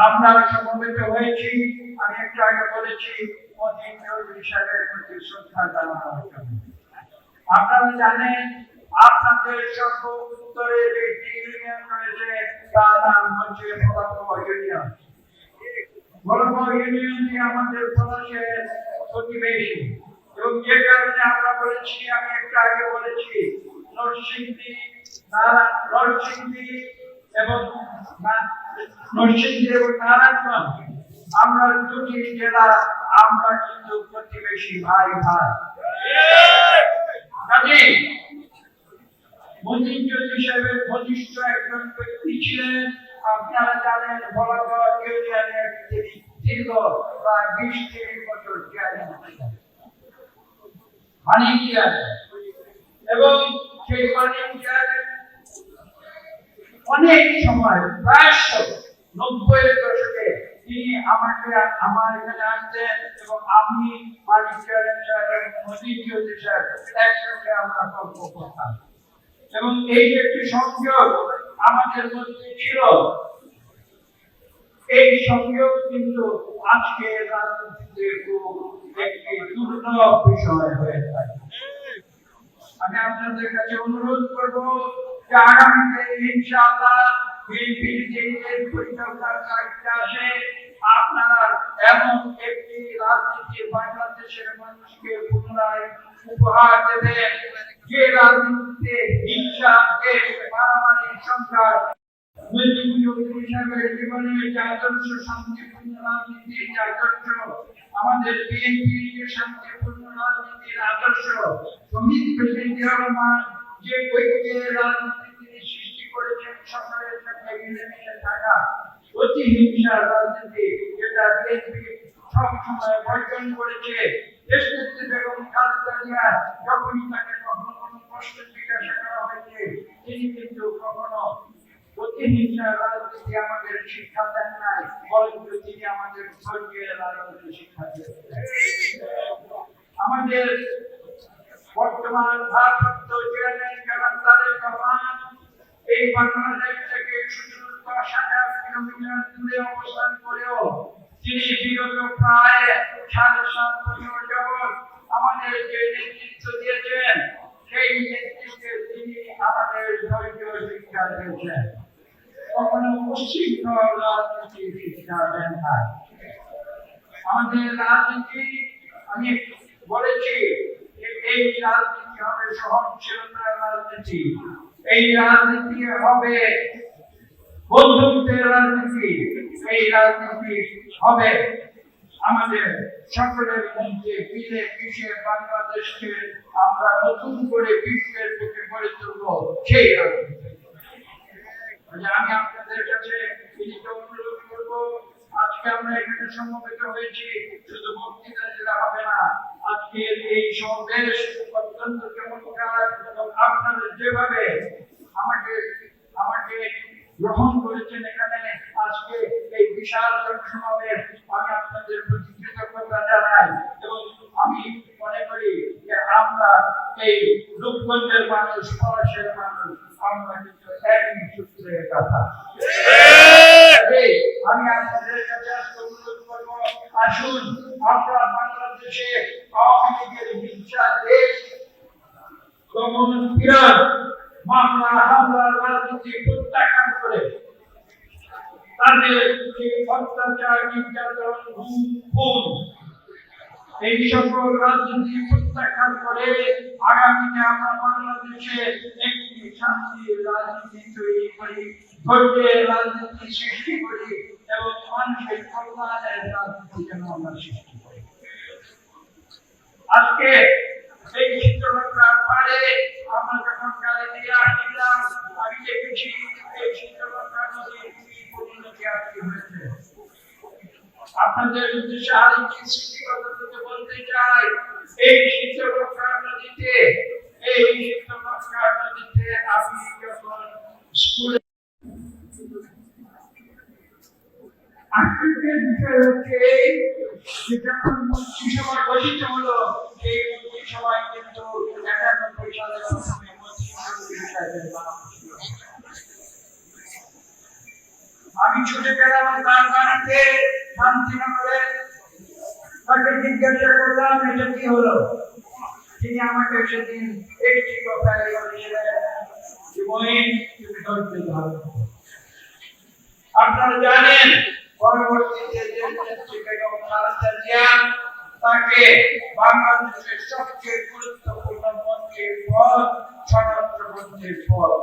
আমরা সমবেত হয়েছি, আমি একটু আগে বলেছি মতিন চৌধুরী সাহেবের প্রতি শ্রদ্ধা জানানোর জন্য। আপনারা জানেন আপনাদের সর্ব উত্তরে যে ইউনিয়ন রয়েছে তার নাম হচ্ছে ভোলাপোয়া ইউনিয়ন। ভোলাপোয়া ইউনিয়নটি আমাদের পলাশের প্রতিবেশী, এবং যে কারণে আমরা বলেছি, আমি একটু আগে বলেছি নরসিংদী এবং নরসিংদী এবং নারায়ণগঞ্জ, আমরা দুটি জেলা, আমরা কিন্তু প্রতিবেশী ভাই ভাই। কাজেই মতিন চৌধুরী সাহেবের ঘনিষ্ঠ একজন ব্যক্তি ছিলেন। আপনারা জানেন ভোলাপোয়া ইউনিয়নের তিনি দীর্ঘ প্রায় 20-30 বছর চেয়ারম্যান ছিলেন, মানিক চেয়ারম্যান। এবং সেই মানিক চেয়ারম্যান অনেক সময় প্রায় 90-এর দশকে তিনি আমার এখানে আসতেন, এবং আমি মানিক চেয়ারম্যান সাহেব এবং মতিন চৌধুরী সাহেব একসঙ্গে আমরা গল্প করতাম, এবং এই একটি সংযোগ আমাদের মধ্যে ছিল। এই সংযোগ কিন্তু আজকে রাজনীতিতে একটি দুর্লভ বিষয় হয়ে থাকে। আমি আপনাদের কাছে অনুরোধ করব যে আগামীতে ইনশাআল্লাহ বিএনপির যে পরিকল্পনার দায়িত্বে আসে, আপনারা এমন একটি রাজনীতি বাংলাদেশের মানুষকে পুনরায় উপহার দেবেন যে রাজনীতিতে হিংসা, দেশ, মারামারি, সংঘাত, জীবনের যে আদর্শ, শান্তিপূর্ণ রাজনীতির যে আদর্শ, আমাদের বিএনপির যে শান্তিপূর্ণ রাজনীতির আদর্শ, শহীদ প্রেসিডেন্ট জিয়া রহমান যে ঐক্যের রাজনীতি তিনি সৃষ্টি করেছেন, সকলের সঙ্গে মিলেমিশে থাকা, প্রতিহিংসার রাজনীতি যেটা বিএনপি সবসময় বর্জন করেছে। দেশনেত্রী বেগম খালেদা জিয়া যখনই তাকে কখনো কোনো প্রশ্ন জিজ্ঞাসা করা হয়েছে, তিনি কিন্তু কখনো প্রতিহিংসার রাজনীতি আমাদের শিক্ষা দেন নাই, বরং তিনি আমাদের ধৈর্যের রাজনীতি শিক্ষা দিয়েছেন। আমাদের বর্তমান ভারপ্রাপ্ত চেয়ারম্যান জনাব তারেক রহমান এই বাংলাদেশ থেকে ১৭,০০০ কিলোমিটার দূরে অবস্থান করেও তিনি বিগত প্রায় ৭.৫ বছর যাবৎ আমাদের যে নেতৃত্ব দিয়েছেন, সেই নেতৃত্বে তিনি আমাদের ধৈর্য শিক্ষা দিয়েছেন, কখনো উচ্ছৃঙ্খল রাজনীতি শিক্ষা দেন না। আমাদের রাজনীতি, আমি বলেছি যে এই রাজনীতি হবে সহনশীলতার রাজনীতি, এই রাজনীতি হবে বন্ধুত্বের রাজনীতি, এই রাজনীতি হবে আমাদের সকলের মধ্যে মিলে মিশে বাংলাদেশকে আমরা নতুন করে বিশ্বের বুকে গড়ে তুলব, সেই রাজনীতি। আমি আপনাদের কাছে অনুরোধ করব, আজকে আমরা এখানে সমবেত হয়েছি শুধু বক্তৃতা দিলে হবে না, আজকের এই সমাবেশ অত্যন্ত চমৎকার, এবং আপনারা যেভাবে আমাকে গ্রহণ করেছেন এখানে আজকে এই বিশাল জনসমাবেশ, আমি আপনাদের প্রতি কৃতজ্ঞতা জানাই। এবং আমি মনে করি যে আমরা এই রূপগঞ্জের মানুষ, পলাশের মানুষ, আমরা কিন্তু একই সূত্রের কথা। আমি আপনাদের কাছে অনুরোধ করব, আসুন আমরা বাংলাদেশে আওয়ামী লীগের হিংসা, দেশ দমন পীড়ন, মামলা হামলার রাজনীতি প্রত্যাখ্যান করে তাদের যে অত্যাচার, নির্যাতন, খুন, এই সকল রাজনীতি প্রত্যাখ্যান করে আগামীতে আমরা বাংলাদেশে একটি শান্তির রাজনীতি তৈরি করি, ধৈর্যের রাজনীতি সৃষ্টি করি, এবং মানুষের কল্যাণের রাজনীতি যেন আমরা সৃষ্টি করি। আজকে এই চিত্রকথার পারে আমরা যখন গাড়ি দিয়ে আসছিলাম, আমি দেখেছি এই চিত্রকথার নদীর কি পরিণতি আজকে হয়েছে। আপনাদের উদ্দেশ্যে আরেকটি সৃষ্টিকতা বলতে চাই, এই চিত্রকথার নদীতে আমি যখন স্কুলে, আশ্চর্যের বিষয় হচ্ছে যে যখন মন্ত্রিসভা গঠিত হলো, সেই মন্ত্রিসভায় কিন্তু ৯১ সালের প্রথমে মন্ত্রী হিসেবে আমি ছুটে গেলাম তার বাড়িতে শান্তিনগরে, তাকে জিজ্ঞাসা করলাম এটা কি হলো। তিনি আমাকে সেদিন একটি কথাই বলেছিলেন, মহিন তুমি ধৈর্য ধারণ করো। আপনারা জানেন পরবর্তীতে যে বেগম খালেদা জিয়া তাকে বাংলাদেশের সবচেয়ে গুরুত্বপূর্ণ মন্ত্রীর পদ, স্বরাষ্ট্রমন্ত্রীর পদ